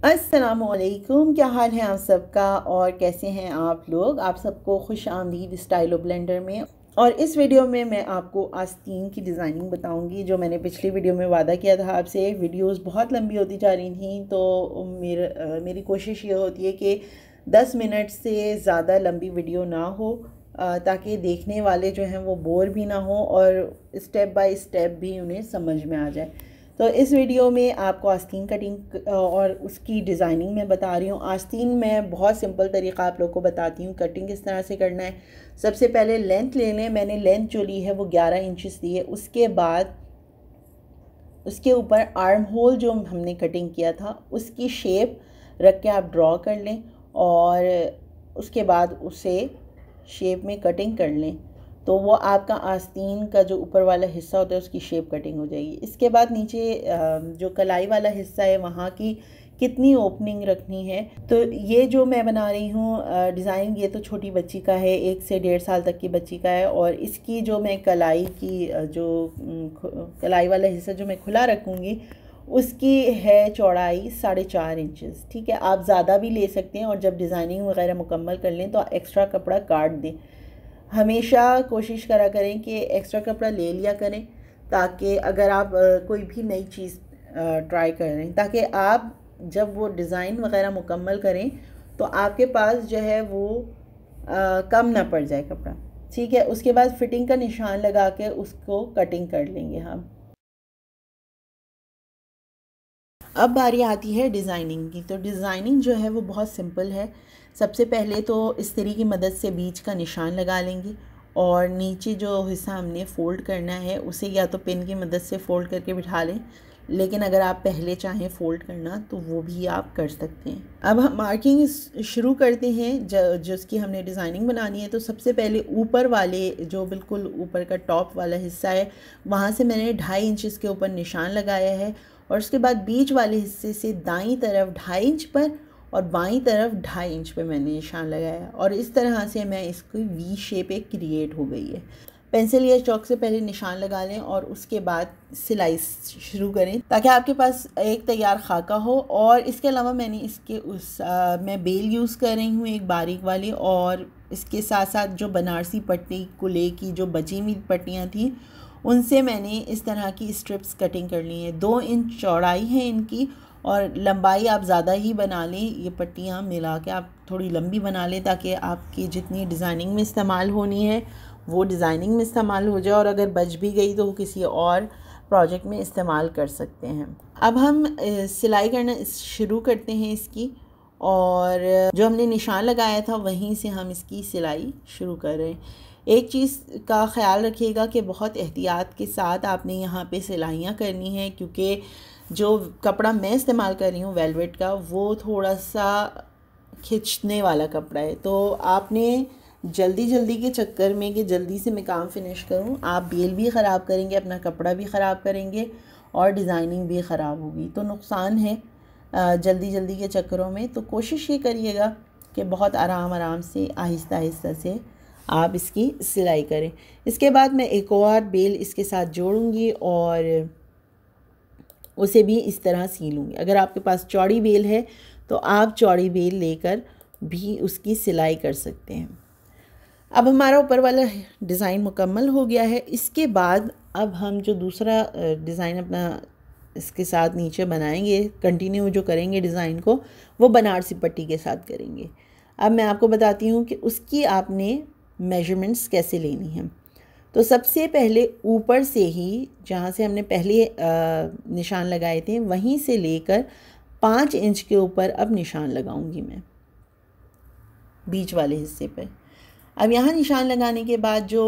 अस्सलामुअलैकुम, क्या हाल है आप सबका और कैसे हैं आप लोग। आप सबको खुश आमदीद स्टाइलो ब्लेंडर में। और इस वीडियो में मैं आपको आस्तीन की डिज़ाइनिंग बताऊंगी। जो मैंने पिछली वीडियो में वादा किया था आपसे, वीडियोस बहुत लंबी होती जा रही थी, तो मेरी कोशिश ये होती है कि 10 मिनट से ज़्यादा लंबी वीडियो ना हो, ताकि देखने वाले जो हैं वो बोर भी ना हो और स्टेप बाय स्टेप भी उन्हें समझ में आ जाए। तो इस वीडियो में आपको आस्तीन कटिंग और उसकी डिज़ाइनिंग मैं बता रही हूँ। आस्तीन में बहुत सिंपल तरीका आप लोग को बताती हूँ कटिंग किस तरह से करना है। सबसे पहले लेंथ ले लें। मैंने लेंथ जो ली है वो 11 इंचेस ली है। उसके बाद उसके ऊपर आर्म होल जो हमने कटिंग किया था उसकी शेप रख के आप ड्रॉ कर लें और उसके बाद उसे शेप में कटिंग कर लें, तो वो आपका आस्तीन का जो ऊपर वाला हिस्सा होता है उसकी शेप कटिंग हो जाएगी। इसके बाद नीचे जो कलाई वाला हिस्सा है वहाँ की कितनी ओपनिंग रखनी है। तो ये जो मैं बना रही हूँ डिज़ाइन, ये तो छोटी बच्ची का है, 1 से 1.5 साल तक की बच्ची का है। और इसकी जो मैं कलाई की जो कलाई वाला हिस्सा जो मैं खुला रखूँगी उसकी है चौड़ाई 4.5 इंचेस। ठीक है, आप ज़्यादा भी ले सकते हैं और जब डिज़ाइनिंग वगैरह मुकम्मल कर लें तो एक्स्ट्रा कपड़ा काट दें। हमेशा कोशिश करा करें कि एक्स्ट्रा कपड़ा ले लिया करें, ताकि अगर आप कोई भी नई चीज़ ट्राई करें, ताकि आप जब वो डिज़ाइन वगैरह मुकम्मल करें तो आपके पास जो है वो कम ना पड़ जाए कपड़ा। ठीक है, उसके बाद फिटिंग का निशान लगा के उसको कटिंग कर लेंगे हम। अब बारी आती है डिज़ाइनिंग की। तो डिज़ाइनिंग जो है वो बहुत सिंपल है। सबसे पहले तो इस्त्री की मदद से बीच का निशान लगा लेंगे और नीचे जो हिस्सा हमने फ़ोल्ड करना है उसे या तो पिन की मदद से फ़ोल्ड करके बिठा लें, लेकिन अगर आप पहले चाहें फ़ोल्ड करना तो वो भी आप कर सकते हैं। अब हम मार्किंग शुरू करते हैं जिसकी हमने डिज़ाइनिंग बनानी है। तो सबसे पहले ऊपर वाले जो बिल्कुल ऊपर का टॉप वाला हिस्सा है वहाँ से मैंने 2.5 इंच के ऊपर निशान लगाया है और उसके बाद बीच वाले हिस्से से दाईं तरफ 2.5 इंच पर और बाईं तरफ 2.5 इंच पे मैंने निशान लगाया और इस तरह से मैं इसकी वी शेप एक क्रिएट हो गई है। पेंसिल या चॉक से पहले निशान लगा लें और उसके बाद सिलाई शुरू करें, ताकि आपके पास एक तैयार खाका हो। और इसके अलावा मैंने इसके मैं बेल यूज़ कर रही हूँ एक बारीक वाली, और इसके साथ साथ जो बनारसी पट्टी कुले की जो बची हुई पट्टियाँ थी उनसे मैंने इस तरह की स्ट्रिप्स कटिंग कर ली हैं। 2 इंच चौड़ाई है इनकी और लंबाई आप ज़्यादा ही बना लें। ये पट्टियाँ मिला के आप थोड़ी लंबी बना लें, ताकि आपकी जितनी डिज़ाइनिंग में इस्तेमाल होनी है वो डिज़ाइनिंग में इस्तेमाल हो जाए और अगर बच भी गई तो किसी और प्रोजेक्ट में इस्तेमाल कर सकते हैं। अब हम सिलाई करना शुरू करते हैं इसकी, और जो हमने निशान लगाया था वहीं से हम इसकी सिलाई शुरू कर रहे हैं। एक चीज़ का ख़्याल रखिएगा कि बहुत एहतियात के साथ आपने यहाँ पे सिलाइयाँ करनी है, क्योंकि जो कपड़ा मैं इस्तेमाल कर रही हूँ वेलवेट का, वो थोड़ा सा खिंचने वाला कपड़ा है। तो आपने जल्दी जल्दी के चक्कर में कि जल्दी से मैं काम फिनिश करूं, आप बेल भी ख़राब करेंगे, अपना कपड़ा भी ख़राब करेंगे और डिज़ाइनिंग भी ख़राब होगी, तो नुकसान है जल्दी जल्दी के चक्करों में। तो कोशिश ये करिएगा कि बहुत आराम आराम से आहिस्ता आहिस्ता से आप इसकी सिलाई करें। इसके बाद मैं एक और बेल इसके साथ जोड़ूंगी और उसे भी इस तरह सी लूँगी। अगर आपके पास चौड़ी बेल है तो आप चौड़ी बेल लेकर भी उसकी सिलाई कर सकते हैं। अब हमारा ऊपर वाला डिज़ाइन मुकम्मल हो गया है। इसके बाद अब हम जो दूसरा डिज़ाइन अपना इसके साथ नीचे बनाएंगे, कंटिन्यू जो करेंगे डिज़ाइन को, वो बनारसी पट्टी के साथ करेंगे। अब मैं आपको बताती हूँ कि उसकी आपने मेजरमेंट्स कैसे लेनी है। तो सबसे पहले ऊपर से ही जहाँ से हमने पहले निशान लगाए थे वहीं से लेकर 5 इंच के ऊपर अब निशान लगाऊंगी मैं बीच वाले हिस्से पर। अब यहाँ निशान लगाने के बाद जो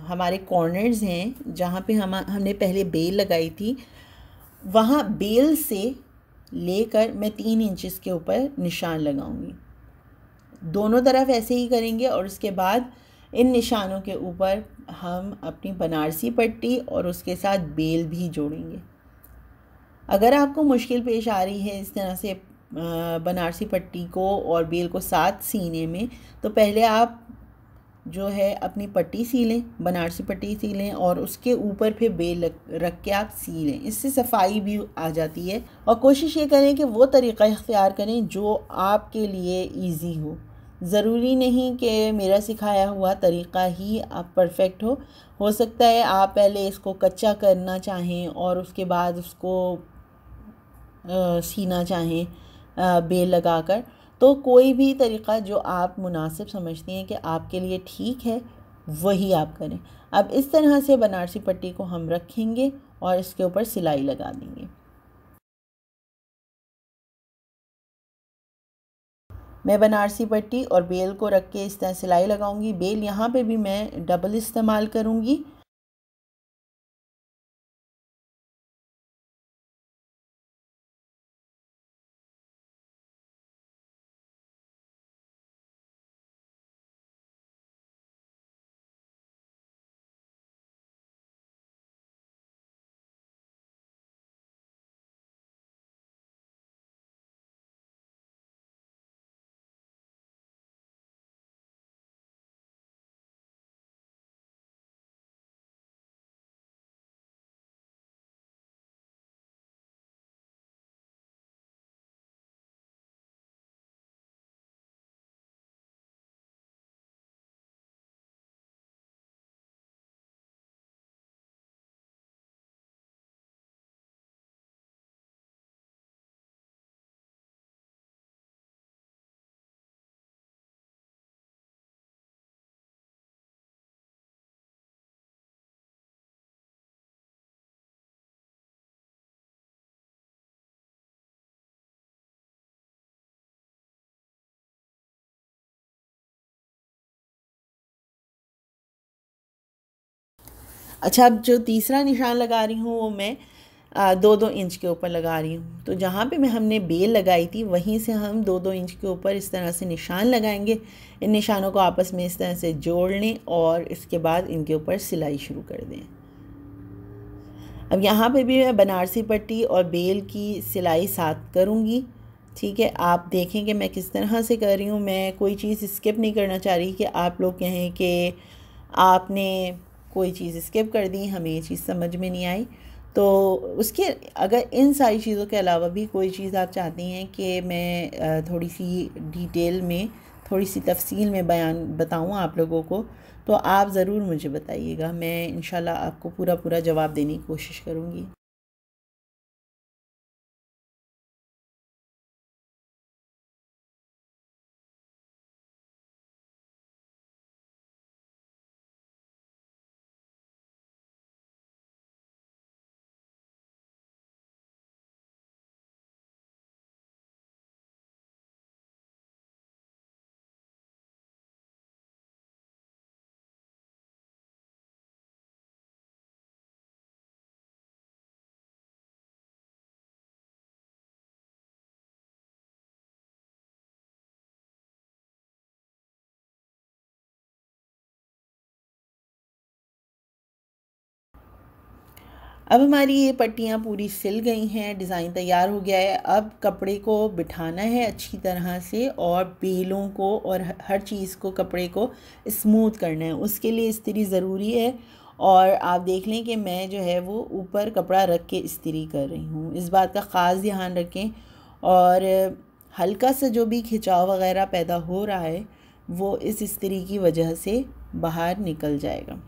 हमारे कॉर्नर्स हैं जहाँ पे हमने पहले बेल लगाई थी, वहाँ बेल से लेकर मैं 3 इंचेस के ऊपर निशान लगाऊंगी। दोनों तरफ ऐसे ही करेंगे और उसके बाद इन निशानों के ऊपर हम अपनी बनारसी पट्टी और उसके साथ बेल भी जोड़ेंगे। अगर आपको मुश्किल पेश आ रही है इस तरह से बनारसी पट्टी को और बेल को साथ सीने में, तो पहले आप जो है अपनी पट्टी सी लें, बनारसी पट्टी सी लें और उसके ऊपर फिर बेल रख के आप सी लें। इससे सफाई भी आ जाती है। और कोशिश ये करें कि वो तरीक़ा इख्तियार करें जो आपके लिए ईज़ी हो। ज़रूरी नहीं कि मेरा सिखाया हुआ तरीक़ा ही आप परफेक्ट हो सकता है आप पहले इसको कच्चा करना चाहें और उसके बाद उसको सीना चाहें बेल लगाकर। तो कोई भी तरीक़ा जो आप मुनासिब समझती हैं कि आपके लिए ठीक है वही आप करें। अब इस तरह से बनारसी पट्टी को हम रखेंगे और इसके ऊपर सिलाई लगा देंगे। मैं बनारसी पट्टी और बेल को रख के इस तरह सिलाई लगाऊंगी। बेल यहाँ पे भी मैं डबल इस्तेमाल करूँगी। अच्छा, अब जो तीसरा निशान लगा रही हूँ वो मैं 2-2 इंच के ऊपर लगा रही हूँ। तो जहाँ पे हमने बेल लगाई थी वहीं से हम 2-2 इंच के ऊपर इस तरह से निशान लगाएंगे। इन निशानों को आपस में इस तरह से जोड़ लें और इसके बाद इनके ऊपर सिलाई शुरू कर दें। अब यहाँ पे भी मैं बनारसी पट्टी और बेल की सिलाई साथ करूँगी। ठीक है, आप देखें कि मैं किस तरह से कर रही हूँ। मैं कोई चीज़ स्किप नहीं करना चाह रही कि आप लोग कहें कि आपने कोई चीज़ स्किप कर दी, हमें ये चीज़ समझ में नहीं आई। तो उसके अगर इन सारी चीज़ों के अलावा भी कोई चीज़ आप चाहती हैं कि मैं थोड़ी सी डिटेल में, थोड़ी सी तफसील में बताऊँ आप लोगों को, तो आप ज़रूर मुझे बताइएगा। मैं इंशाल्लाह आपको पूरा जवाब देने की कोशिश करूँगी। अब हमारी ये पट्टियाँ पूरी सिल गई हैं, डिज़ाइन तैयार हो गया है। अब कपड़े को बिठाना है अच्छी तरह से और बेलों को और हर चीज़ को, कपड़े को स्मूथ करना है। उसके लिए इस्त्री ज़रूरी है और आप देख लें कि मैं जो है वो ऊपर कपड़ा रख के इस्त्री कर रही हूँ। इस बात का ख़ास ध्यान रखें और हल्का सा जो भी खिंचाव वगैरह पैदा हो रहा है वो इस इस्त्री की वजह से बाहर निकल जाएगा।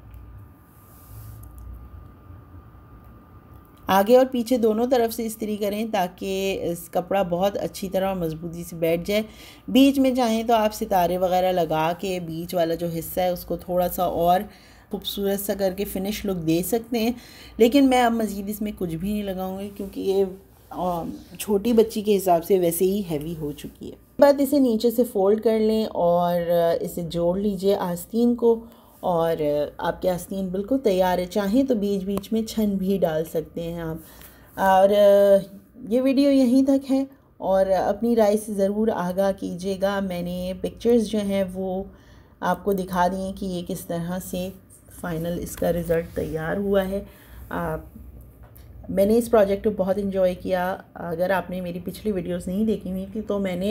आगे और पीछे दोनों तरफ से इस्त्री करें ताकि इस कपड़ा बहुत अच्छी तरह और मज़बूती से बैठ जाए। बीच में चाहें तो आप सितारे वगैरह लगा के बीच वाला जो हिस्सा है उसको थोड़ा सा और खूबसूरत सा करके फ़िनिश लुक दे सकते हैं, लेकिन मैं अब मज़ीद इसमें कुछ भी नहीं लगाऊंगी क्योंकि ये छोटी बच्ची के हिसाब से वैसे ही हैवी हो चुकी है। बाद इसे नीचे से फ़ोल्ड कर लें और इसे जोड़ लीजिए आस्तीन को और आपके आस्तीन बिल्कुल तैयार है। चाहें तो बीच बीच में छन भी डाल सकते हैं आप। और ये वीडियो यहीं तक है और अपनी राय से ज़रूर आगाह कीजिएगा। मैंने पिक्चर्स जो हैं वो आपको दिखा दी हैं कि ये किस तरह से फ़ाइनल इसका रिज़ल्ट तैयार हुआ है। आप मैंने इस प्रोजेक्ट को बहुत इन्जॉय किया। अगर आपने मेरी पिछली वीडियोस नहीं देखी हुई थी तो मैंने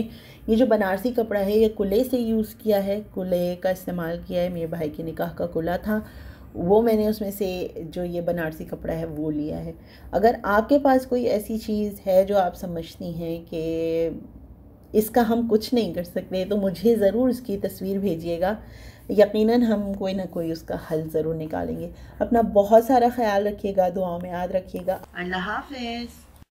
ये जो बनारसी कपड़ा है ये कुल्ले से यूज़ किया है, कुल्ले का इस्तेमाल किया है। मेरे भाई के निकाह का कुल्ला था, वो मैंने उसमें से जो ये बनारसी कपड़ा है वो लिया है। अगर आपके पास कोई ऐसी चीज़ है जो आप समझती हैं कि इसका हम कुछ नहीं कर सकते तो मुझे ज़रूर इसकी तस्वीर भेजिएगा, यकीनन हम कोई ना कोई उसका हल ज़रूर निकालेंगे। अपना बहुत सारा ख्याल रखिएगा, दुआओं में याद रखिएगा। अल्लाह हाफ़िज़।